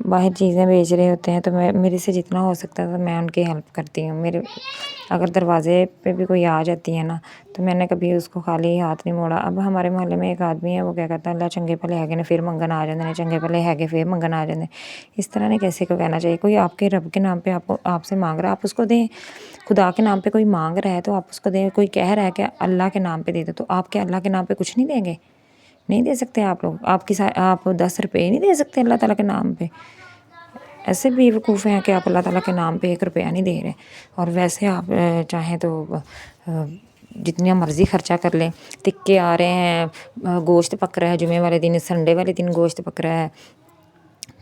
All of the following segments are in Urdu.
باہر چیزیں بیچ رہے ہوتے ہیں تو میرے سے جتنا ہو سکتا ہے تو میں ان کی ہیلپ کرتی ہوں. اگر دروازے پہ بھی کوئی آ جاتی ہے نا تو میں نے کبھی اس کو خالی ہاتھ نہیں موڑا. اب ہمارے محلے میں ایک آدمی ہے وہ کیا کرتا ہے اللہ چنگے بھلے ہے کہ پھر منگن آ جاتے ہیں, چنگے بھلے ہے کہ پھر منگن آ جاتے ہیں. اس طرح نہیں کسی کو کہنا چاہیے. کوئی آپ کے رب کے نام پہ آپ سے مانگ رہا ہے آپ اس کو دیں. خدا کے نام پہ کوئی مانگ رہا ہے تو آپ اس کو دیں. کوئی کہہ رہا ہے کہ اللہ کے نام پہ دے دو تو آپ کیا اللہ کے نام پہ کچھ نہیں دیں گے؟ نہیں دے سکتے آپ لوگ. آپ 10 روپے نہیں دے سکتے اللہ تعالیٰ کے نام پہ؟ ایسے بے وقوف ہیں کہ آپ اللہ تعالیٰ کے نام پہ 1 روپیہ نہیں دے رہے. اور ویسے آپ چاہیں تو جتنا مرضی خرچہ کر لیں. تکے آ رہے ہیں, گوشت پک رہا ہے جمعے والے دن, سنڈے والے دن گوشت پک رہا ہے.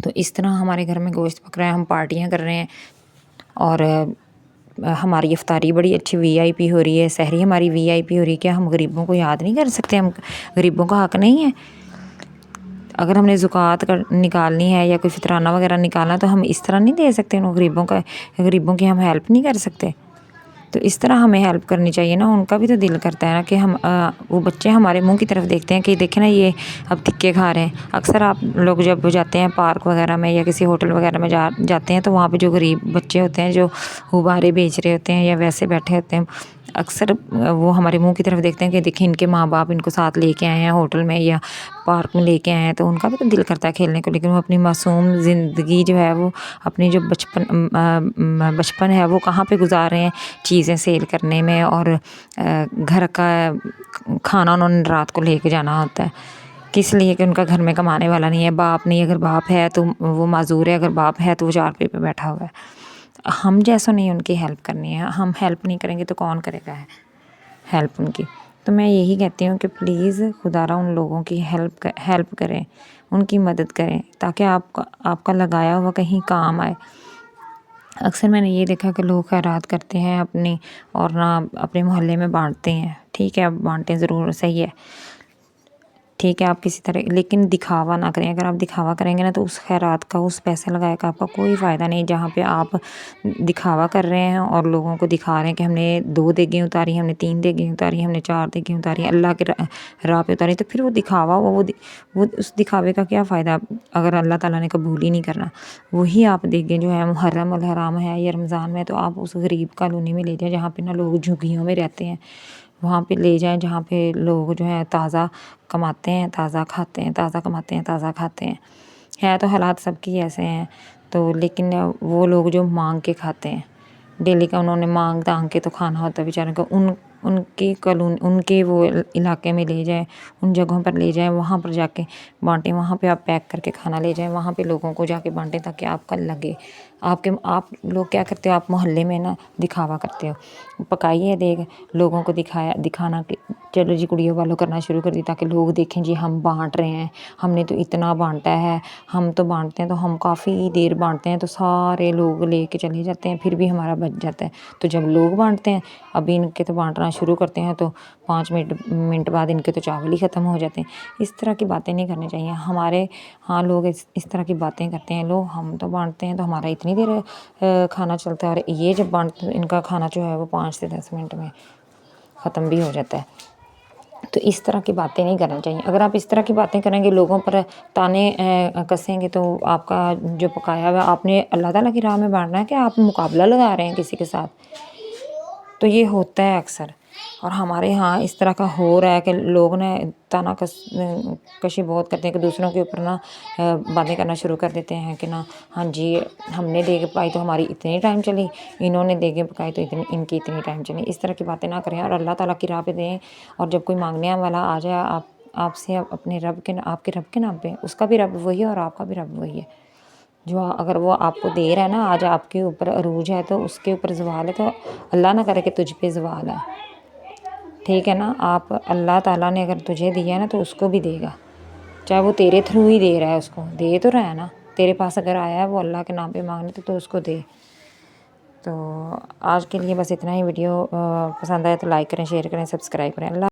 تو اس طرح ہمارے گھر میں گوشت پک رہا ہے, ہم پارٹیاں کر رہے ہیں اور ہماری افطاری بڑی اچھی VIP ہو رہی ہے, سحری ہماری VIP ہو رہی ہے. کیا ہم غریبوں کو یاد نہیں کر سکتے؟ ہم غریبوں کا حق نہیں ہے؟ اگر ہم نے زکوٰۃ نکالنی ہے یا کوئی فطرانہ وغیرہ نکالنا تو ہم اس طرح نہیں دے سکتے ان غریبوں کی ہم ہیلپ نہیں کر سکتے؟ تو اس طرح ہمیں ہیلپ کرنی چاہیے نا. ان کا بھی تو دل کرتا ہے نا کہ وہ بچے ہمارے منہ کی طرف دیکھتے ہیں کہ دیکھیں نا یہ اب تکے کھا رہے ہیں. اکثر آپ لوگ جب جاتے ہیں پارک وغیرہ میں یا کسی ہوٹل وغیرہ میں جاتے ہیں تو وہاں پہ جو غریب بچے ہوتے ہیں جو غبارے بیچ رہے ہوتے ہیں یا ویسے بیٹھے ہوتے ہیں, اکثر وہ ہمارے منہ کی طرف دیکھتے ہیں کہ دیکھیں ان کے ماں باپ ان کو ساتھ لے کے آئے ہیں ہوٹل میں یا پارک میں لے کے آئے ہیں. تو ان کا بھی تو دل کرتا ہے کھیلنے کو, لیکن وہ اپنی معصوم زندگی جو ہے وہ اپنی جو بچپن ہے وہ کہاں پہ گزار رہے ہیں؟ چیزیں سیل کرنے میں. اور گھر کا کھانا انہوں نے رات کو لے کے جانا ہوتا ہے کس لیے کہ ان کا گھر میں کمانے والا نہیں ہے, باپ نہیں. اگر باپ ہے تو وہ معذور ہے, اگر باپ ہے تو وہ چارپائی پہ بیٹھا ہوا ہے. ہم جیسا نہیں ان کی ہیلپ کرنی ہے. ہم ہیلپ نہیں کریں گے تو کون کرے گا ہیلپ ان کی؟ تو میں یہی کہتی ہوں کہ پلیز خدا را ان لوگوں کی ہیلپ کریں, ان کی مدد کریں تاکہ آپ کا لگایا ہوا کہیں کام آئے. اکثر میں نے یہ دیکھا کہ لوگ خیرات کرتے ہیں اپنی اور نہ اپنے محلے میں بانٹتے ہیں. ٹھیک ہے آپ بانٹیں ضرور, صحیح ہے, ٹھیک ہے آپ کسی طرح, لیکن دکھاوا نہ کریں. اگر آپ دکھاوا کریں گے نا تو اس خیرات کا, اس پیسے لگائے کا آپ کا کوئی فائدہ نہیں. جہاں پہ آپ دکھاوا کر رہے ہیں اور لوگوں کو دکھا رہے ہیں کہ ہم نے 2 دیگیں اتاری, ہم نے 3 دیگیں اتاری, ہم نے 4 دیگیں اتاری, اللہ کے راہ پہ اتاری, تو پھر وہ دکھاوا وہ اس دکھاوے کا کیا فائدہ اگر اللہ تعالیٰ نے قبول ہی نہیں کرنا؟ وہی آپ دیگیں جو ہے محرم الحرام ہے یا رمضان میں, تو آپ اس غریب کالونی میں لے جائیں جہاں پہ نا لوگ جھگیوں میں رہتے ہیں, وہاں پہ لے جائیں جہاں پہ لوگ جو ہے تازہ کماتے ہیں تازہ کھاتے ہیں, تازہ کماتے ہیں تازہ کھاتے ہیں. ہے تو حالات سب کی ایسے ہیں تو, لیکن وہ لوگ جو مانگ کے کھاتے ہیں ڈیلی کا, انہوں نے مانگ تانگ کے تو کھانا ہوتا ہے بیچاروں کو. ان کے وہ علاقے میں لے جائیں, ان جگہوں پر لے جائیں, وہاں پر جا کے بانٹیں, وہاں پہ آپ پیک کر کے کھانا لے جائیں, وہاں پہ لوگوں کو جا کے بانٹیں تاکہ آپ کا لگے. آپ لوگ کیا کرتے ہو, آپ محلے میں نا دکھاوا کرتے ہو. پکائیے دیگ, لوگوں کو دکھانا کہ چلو جی کڑیوں والوں کرنا شروع کر دی تاکہ لوگ دیکھیں جی ہم بانٹ رہے ہیں, ہم نے تو اتنا بانٹا ہے. ہم تو بانٹتے ہیں تو ہم کافی دیر بانٹتے ہیں تو سارے لوگ لے کے چلے جاتے ہیں, پھر بھی ہمارا بچ جاتا ہے. تو جب لوگ بانٹتے ہیں, ابھی ان کے تو بانٹنا شروع کرتے ہیں تو 5 منٹ بعد ان کے تو چاول ہی ختم ہو جاتے ہیں. اس طرح کی باتیں نہیں کرنی چاہیے. ہمارے ہاں لوگ اس طرح کی باتیں کرتے ہیں, لوگ ہم تو بانٹتے ہیں تو ہمارا اتنی دیر کھانا چلتا ہے, اور یہ جب بانٹتے ان کا کھانا جو ہے وہ 5 سے 10 منٹ میں ختم بھی ہو جاتا ہے. تو اس طرح کی باتیں نہیں کرنی چاہیے. اگر آپ اس طرح کی باتیں کریں گے, لوگوں پر تانے کسیں گے, تو آپ کا جو پکایا ہوا آپ نے اللہ تعالیٰ کی راہ میں بانٹنا ہے کہ آپ مقابلہ لگا رہے ہیں کسی کے ساتھ؟ تو یہ ہوتا ہے اکثر. اور ہمارے ہاں اس طرح کا ہو رہا ہے کہ لوگ نا تانا کشی بہت کرتے ہیں کہ دوسروں کے اوپر نا باتیں کرنا شروع کر دیتے ہیں کہ نا ہاں جی ہم نے دیگ پکائی تو ہماری اتنی ٹائم چلی, انہوں نے دیگیں پکائی تو ان کی اتنی ٹائم چلی. اس طرح کی باتیں نہ کریں اور اللہ تعالیٰ کی راہ پہ دیں. اور جب کوئی مانگنے والا آ جائے آپ سے اپنے آپ کے رب کے نام پہ, اس کا بھی رب وہی ہے اور آپ کا بھی رب وہی ہے. جو اگر وہ آپ کو دے رہا ہے نا, آج آپ کے اوپر عروج ہے تو اس کے اوپر زوال ہے, تو اللہ نہ کرے کہ تجھ پہ زوال ہے. ٹھیک ہے نا, آپ اللہ تعالیٰ نے اگر تجھے دیا ہے نا تو اس کو بھی دے گا, چاہے وہ تیرے تھرو ہی دے رہا ہے, اس کو دے تو رہا ہے نا. تیرے پاس اگر آیا ہے وہ اللہ کے نام پہ مانگنے تو اس کو دے. تو آج کے لیے بس اتنا ہی. ویڈیو پسند آئے تو لائک کریں, شیئر کریں, سبسکرائب کریں. اللہ